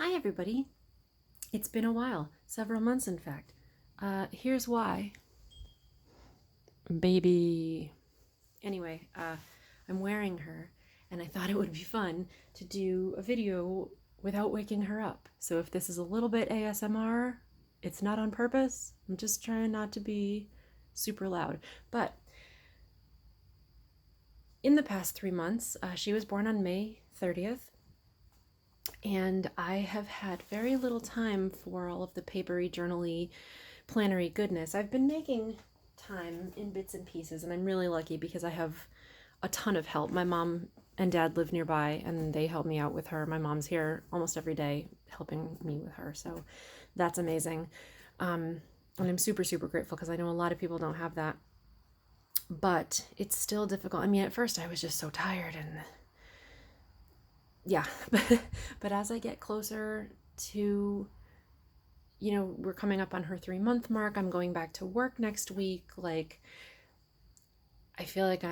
Hi everybody. It's been a while, several months in fact. Here's why. Baby. Anyway, I'm wearing her and I thought it would be fun to do a video without waking her up. So if this is a little bit ASMR, it's not on purpose. I'm just trying not to be super loud. But in the past 3 months, she was born on May 30th. And I have had very little time for all of the papery, journally, plannery goodness. I've been making time in bits and pieces, and I'm really lucky because I have a ton of help. My mom and dad live nearby, and they help me out with her. My mom's here almost every day helping me with her, so that's amazing. And I'm super, super grateful because I know a lot of people don't have that. But it's still difficult. I mean, at first I was just so tired and yeah, but as I get closer to, we're coming up on her 3 month mark. I'm going back to work next week. Like, I feel like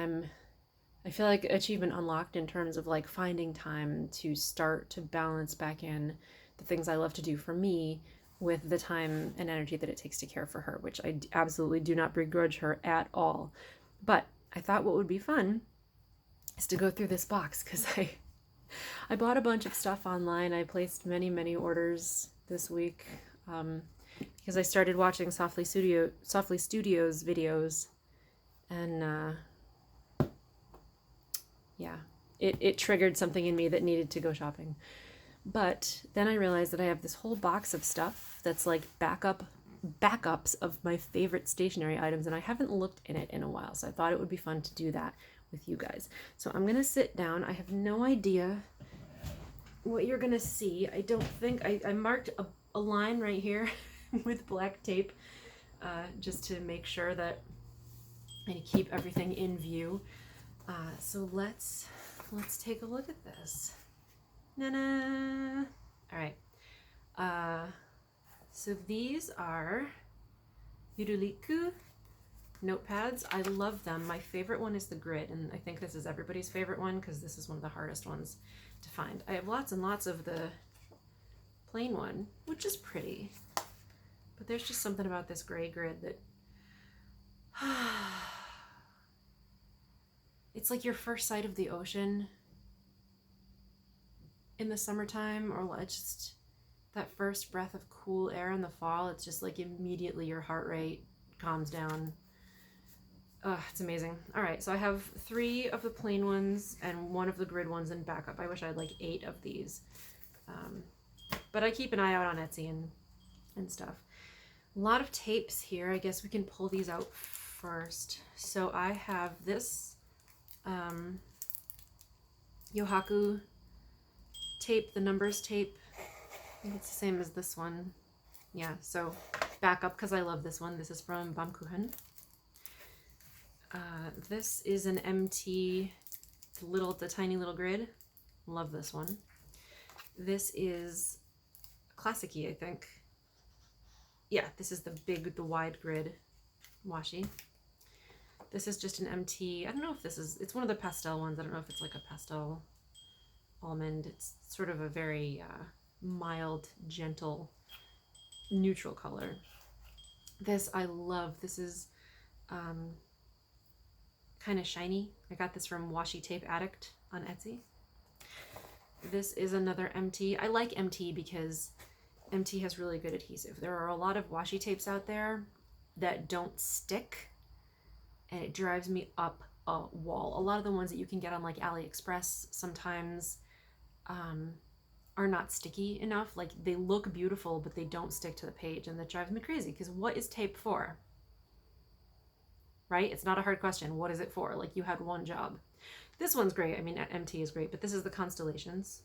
achievement unlocked in terms of like finding time to start to balance back in the things I love to do for me with the time and energy that it takes to care for her, which I absolutely do not begrudge her at all. But I thought what would be fun is to go through this box because I bought a bunch of stuff online. I placed many, many orders this week because I started watching Softly Studios videos, and yeah, it triggered something in me that needed to go shopping. But then I realized that I have this whole box of stuff that's like backups of my favorite stationery items, and I haven't looked in it in a while, so I thought it would be fun to do that with you guys. So I'm gonna sit down. I have no idea what you're gonna see. I don't think I marked a line right here with black tape just to make sure that I keep everything in view. So let's take a look at this. Na-na. All right. So these are Yuruliku notepads. I love them. My favorite one is the grid, and I think this is everybody's favorite one because this is one of the hardest ones to find. I have lots and lots of the plain one, which is pretty, but there's just something about this gray grid that it's like your first sight of the ocean in the summertime, or just that first breath of cool air in the fall. It's just like immediately your heart rate calms down. It's amazing. All right, so I have 3 of the plain ones and 1 of the grid ones in backup. I wish I had like 8 of these. But I keep an eye out on Etsy and stuff. A lot of tapes here. I guess we can pull these out first. So I have this Yohaku tape, the numbers tape. I think it's the same as this one. Yeah, so backup because I love this one. This is from Baumkuchen. This is an MT, the tiny little grid. Love this one. This is classic-y, I think. Yeah, this is the wide grid washi. This is just an MT. I don't know if it's one of the pastel ones. I don't know if it's like a pastel almond. It's sort of a very mild, gentle, neutral color. This I love. This is kind of shiny. I got this from Washi Tape Addict on Etsy. This is another MT. I like MT because MT has really good adhesive. There are a lot of washi tapes out there that don't stick, and it drives me up a wall. A lot of the ones that you can get on like AliExpress sometimes are not sticky enough. Like, they look beautiful, but they don't stick to the page, and that drives me crazy because what is tape for? Right? It's not a hard question. What is it for? Like, you had one job. This one's great. I mean, MT is great, but this is the constellations,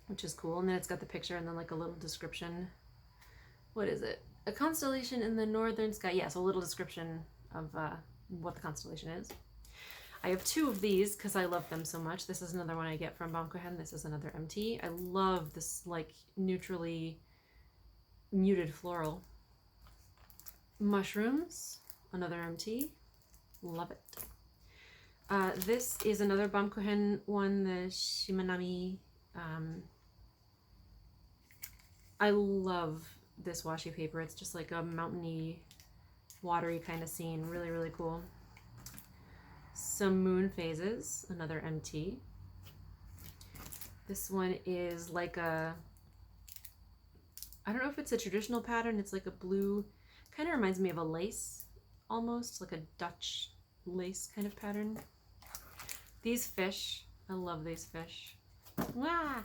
which is cool. And then it's got the picture and then like a little description. What is it? A constellation in the northern sky. Yeah, so a little description of what the constellation is. I have 2 of these because I love them so much. This is another one I get from Baumkuchen. This is another MT. I love this like neutrally muted floral. Mushrooms, another MT. Love it. This is another Baumkuchen one, the Shimanami I love this washi paper. It's just like a mountainy, watery kind of scene. Really, really cool. Some moon phases, another MT. This one is like a, I don't know if it's a traditional pattern. It's like a blue, kind of reminds me of a lace almost, like a Dutch lace kind of pattern. These fish, I love these fish. Wow.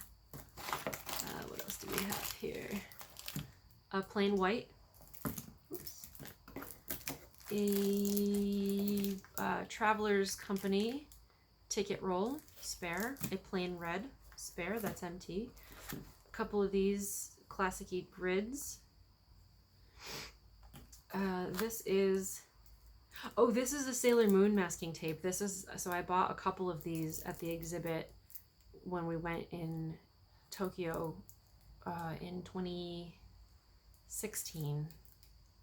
What else do we have here? A plain white. Oops. A Traveler's Company ticket roll, spare. A plain red, spare, that's MT. A couple of these classic-y grids. This is a Sailor Moon masking tape. This is, so I bought a couple of these at the exhibit when we went in Tokyo in 2016.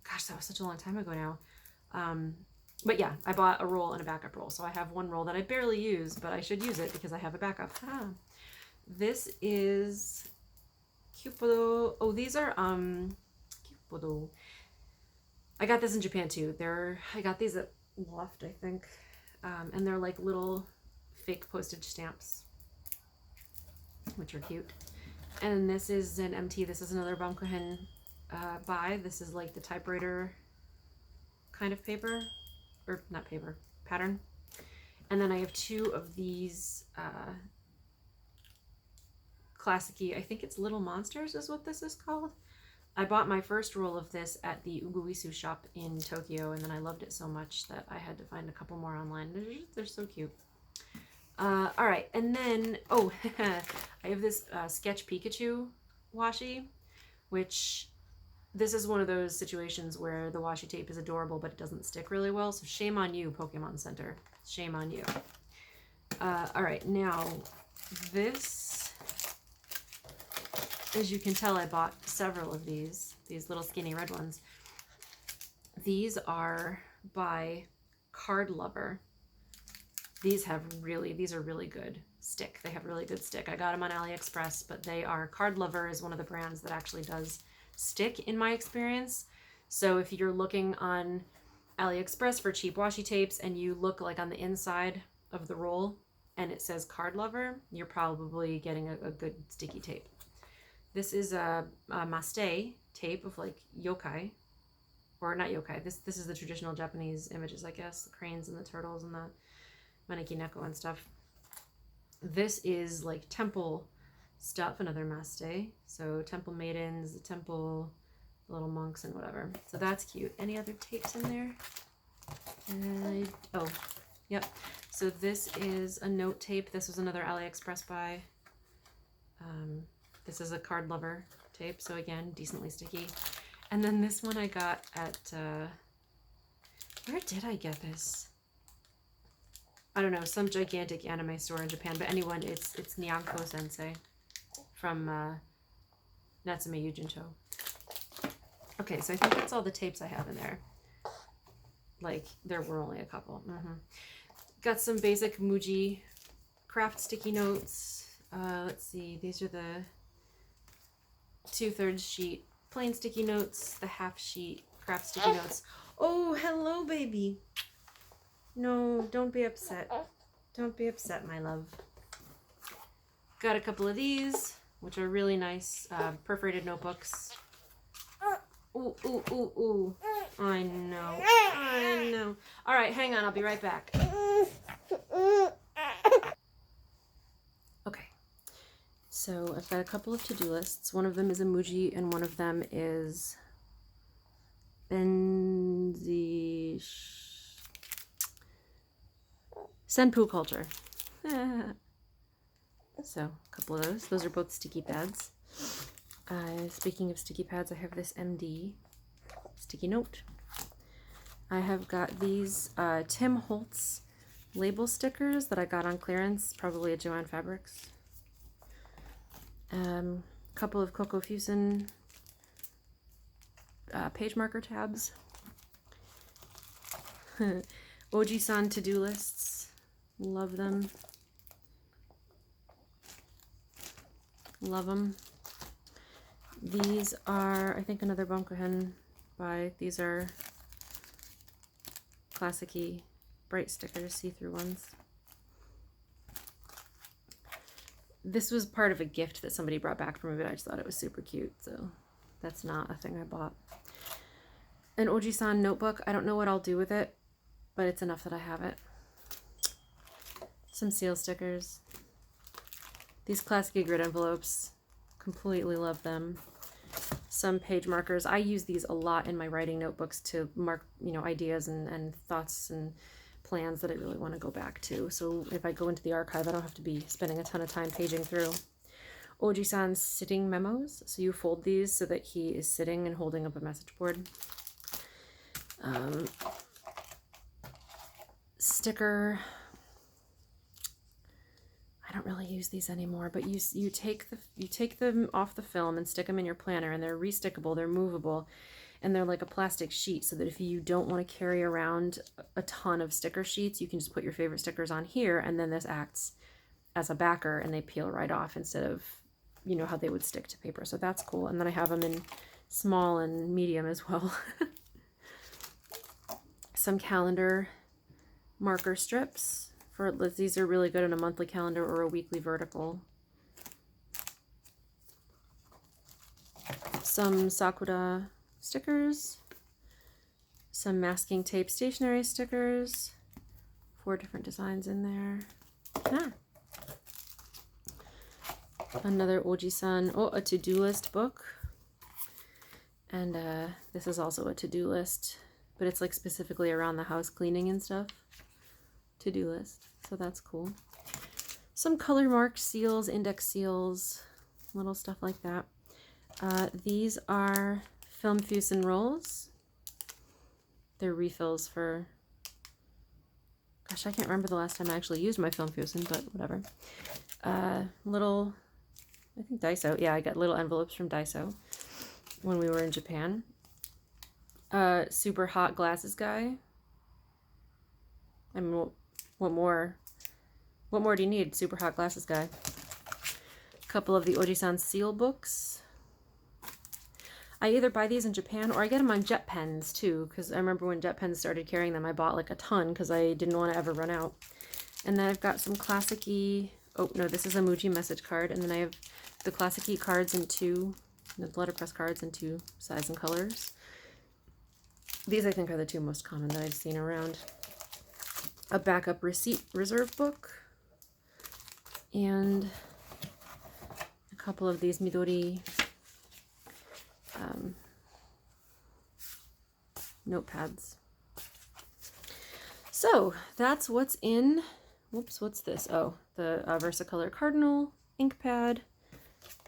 Gosh, that was such a long time ago now. But yeah, I bought a roll and a backup roll. So I have one roll that I barely use, but I should use it because I have a backup. This is Cupido. Oh, these are Cupido. I got this in Japan too. I got these at Loft, I think. And they're like little fake postage stamps, which are cute. And this is an MT. This is another Bamkohen buy. This is like the typewriter kind of paper, or not paper, pattern. And then I have two of these classic-y, I think it's Little Monsters is what this is called. I bought my first roll of this at the Uguisu shop in Tokyo, and then I loved it so much that I had to find a couple more online. They're so cute. All right, and then, oh, I have this Sketch Pikachu washi, which this is one of those situations where the washi tape is adorable, but it doesn't stick really well, so shame on you, Pokemon Center. Shame on you. All right, now, this, as you can tell, I bought several of these little skinny red ones. These are by Card Lover. These are really good stick. They have really good stick. I got them on AliExpress, but they are, Card Lover is one of the brands that actually does stick in my experience. So if you're looking on AliExpress for cheap washi tapes and you look like on the inside of the roll and it says Card Lover, you're probably getting a good sticky tape. This is a maste tape of like yokai, or not yokai. This is the traditional Japanese images, I guess, the cranes and the turtles and the maneki neko and stuff. This is like temple stuff, another maste. So temple maidens, the temple, the little monks and whatever. So that's cute. Any other tapes in there? Oh, yep. So this is a note tape. This was another AliExpress buy. This is a Card Lover tape, so again, decently sticky. And then this one I got at, where did I get this? I don't know, some gigantic anime store in Japan, but anyone, it's Nyanko Sensei from Natsume Yujinto. Okay, so I think that's all the tapes I have in there. Like, there were only a couple. Got some basic Muji craft sticky notes. Let's see, these are the 2/3 sheet plain sticky notes, the half sheet craft sticky notes. Oh, hello, baby. No, don't be upset. Don't be upset, my love. Got a couple of these, which are really nice perforated notebooks. Ooh, ooh, ooh, ooh. I know. I know. All right, hang on. I'll be right back. Okay. So I've got a couple of to-do lists. One of them is a Muji, and one of them is Senpu Culture. So a couple of those. Those are both sticky pads. Speaking of sticky pads, I have this MD sticky note. I have got these Tim Holtz label stickers that I got on clearance, probably at Joann Fabrics. Couple of Coco Fusen page marker tabs. Oji-san to-do lists. Love them. Love them. These are, I think, another Bunkohen by, these are classic-y bright stickers, see-through ones. This was part of a gift that somebody brought back from me, but I just thought it was super cute, so that's not a thing I bought. An Oji-san notebook. I don't know what I'll do with it, but it's enough that I have it. Some seal stickers. These classic grid envelopes. Completely love them. Some page markers. I use these a lot in my writing notebooks to mark, you know, ideas and thoughts and plans that I really want to go back to. So if I go into the archive, I don't have to be spending a ton of time paging through. Oji-san's sitting memos. So you fold these so that he is sitting and holding up a message board. Sticker. I don't really use these anymore, but you take them off the film and stick them in your planner, and they're restickable, they're movable, and they're like a plastic sheet, so that if you don't want to carry around a ton of sticker sheets, you can just put your favorite stickers on here, and then this acts as a backer, and they peel right off instead of, you know, how they would stick to paper. So that's cool. And then I have them in small and medium as well. Some calendar marker strips. These are really good in a monthly calendar or a weekly vertical. Some Sakura stickers. Some masking tape stationery stickers. 4 different designs in there. Another Oji-san. Oh, a to-do list book. And this is also a to-do list, but it's like specifically around the house cleaning and stuff. To-do list. So that's cool. Some color marked seals, index seals, little stuff like that. These are film fusen rolls. They're refills for, gosh, I can't remember the last time I actually used my film fusen, but whatever. Little, I think Daiso. Yeah, I got little envelopes from Daiso when we were in Japan. Super hot glasses guy. I mean, what more do you need? Super hot glasses guy. A couple of the Oji-san seal books. I either buy these in Japan or I get them on jet pens too, because I remember when jet pens started carrying them, I bought like a ton because I didn't want to ever run out. And then I've got some classic-y, oh no, this is a Muji message card, and then I have the classic-y cards in 2, the letterpress cards in 2 sizes and colors. These I think are the 2 most common that I've seen around. A backup receipt reserve book, and a couple of these Midori notepads. So that's what's in, whoops, what's this? Oh, the Versacolor Cardinal ink pad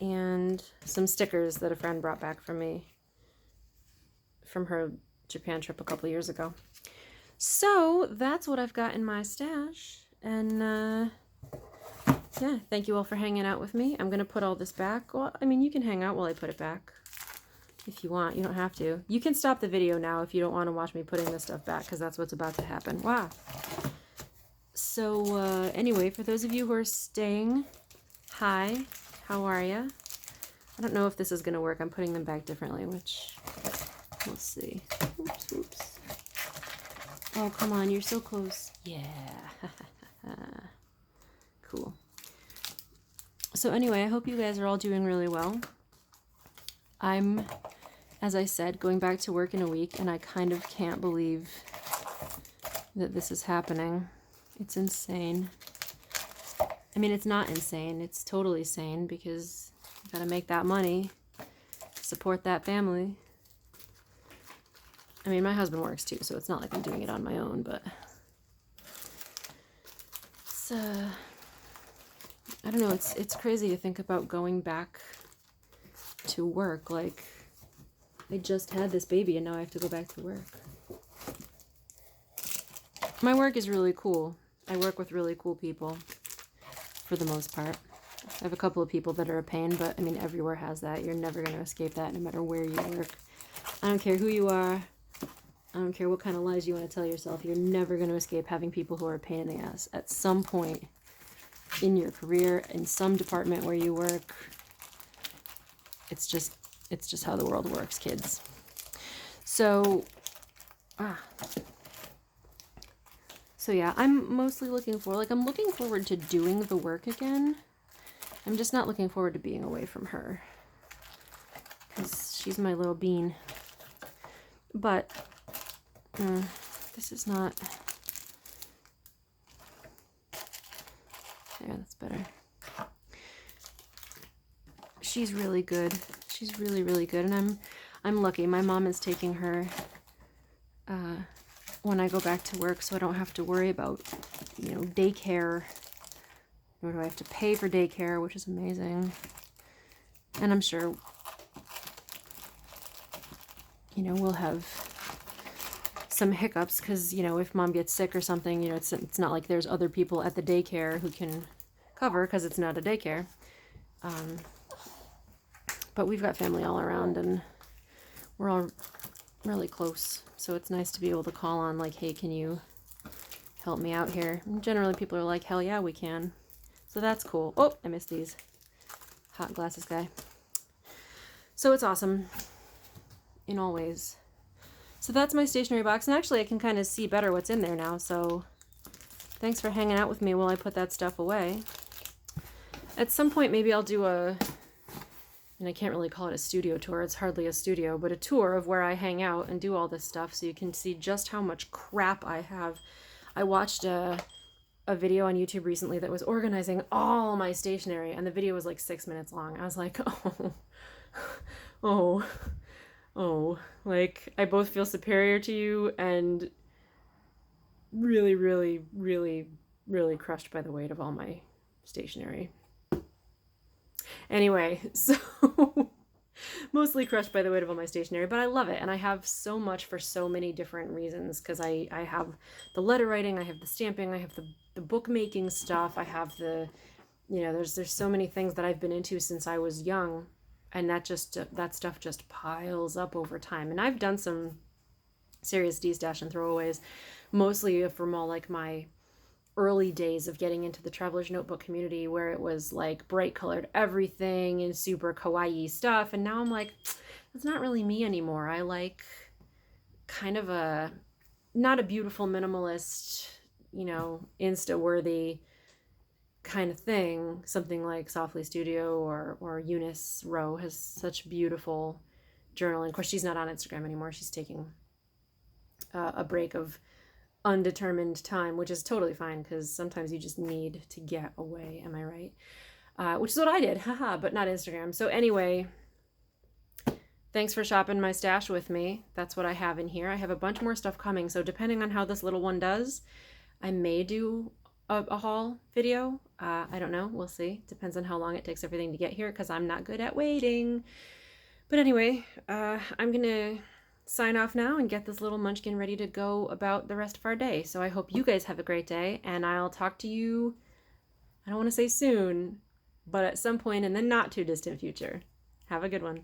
and some stickers that a friend brought back from me from her Japan trip a couple years ago. So that's what I've got in my stash, and yeah, thank you all for hanging out with me. I'm gonna put all this back. Well, I mean, you can hang out while I put it back if you want. You don't have to. You can stop the video now if you don't want to watch me putting this stuff back, because that's what's about to happen. Wow. So anyway, for those of you who are staying, hi, how are ya? I don't know if this is gonna work. I'm putting them back differently, which, let's see. Oops, oops. Oh, come on, you're so close. Yeah. Cool. So anyway, I hope you guys are all doing really well. I'm, as I said, going back to work in a week, and I kind of can't believe that this is happening. It's insane. I mean, it's not insane. It's totally sane, because you gotta make that money, support that family. I mean, my husband works too, so it's not like I'm doing it on my own, but it's, I don't know, it's crazy to think about going back to work. Like, I just had this baby and now I have to go back to work. My work is really cool. I work with really cool people, for the most part. I have a couple of people that are a pain, but I mean, everywhere has that. You're never going to escape that, no matter where you work. I don't care who you are. I don't care what kind of lies you want to tell yourself. You're never going to escape having people who are a pain in the ass at some point in your career, in some department where you work. It's just it's just how the world works, kids. So, so yeah, I'm mostly looking I'm looking forward to doing the work again. I'm just not looking forward to being away from her, because she's my little bean. But this is not... There, that's better. She's really good. She's really, really good, and I'm lucky. My mom is taking her when I go back to work, so I don't have to worry about, you know, daycare, nor do I have to pay for daycare, which is amazing. And I'm sure, you know, we'll have some hiccups, because, you know, if mom gets sick or something, you know, it's not like there's other people at the daycare who can cover, because it's not a daycare. But we've got family all around, and we're all really close, so it's nice to be able to call on, like, hey, can you help me out here? And generally people are like, hell yeah, we can. So that's cool. Oh, I missed these. Hot glasses guy. So it's awesome in all ways. So that's my stationery box, and actually I can kind of see better what's in there now, so thanks for hanging out with me while I put that stuff away. At some point maybe I'll do and I can't really call it a studio tour, it's hardly a studio, but a tour of where I hang out and do all this stuff, so you can see just how much crap I have. I watched a video on YouTube recently that was organizing all my stationery, and the video was like 6 minutes long. I was like, oh, like, I both feel superior to you and really, really, really, really crushed by the weight of all my stationery. Anyway, so mostly crushed by the weight of all my stationery, but I love it, and I have so much for so many different reasons, because I have the letter writing, I have the stamping, I have the bookmaking stuff, I have the, you know, there's so many things that I've been into since I was young, and that stuff just piles up over time. And I've done some serious de-stash and throwaways, mostly from all like my early days of getting into the Traveler's Notebook community, where it was like bright colored everything and super kawaii stuff. And now I'm like, that's not really me anymore. I like kind of not a beautiful minimalist, you know, Insta worthy kind of thing. Something like Softly Studio or Eunice Rowe has such beautiful journaling. Of course, she's not on Instagram anymore. She's taking a break of undetermined time, which is totally fine, because sometimes you just need to get away, am I right? Which is what I did, haha, but not Instagram. So anyway, thanks for shopping my stash with me. That's what I have in here. I have a bunch more stuff coming, so depending on how this little one does, I may do a haul video. I don't know, we'll see. Depends on how long it takes everything to get here, because I'm not good at waiting. But anyway, I'm gonna sign off now and get this little munchkin ready to go about the rest of our day. So I hope you guys have a great day, and I'll talk to you, I don't want to say soon, but at some point in the not too distant future. Have a good one.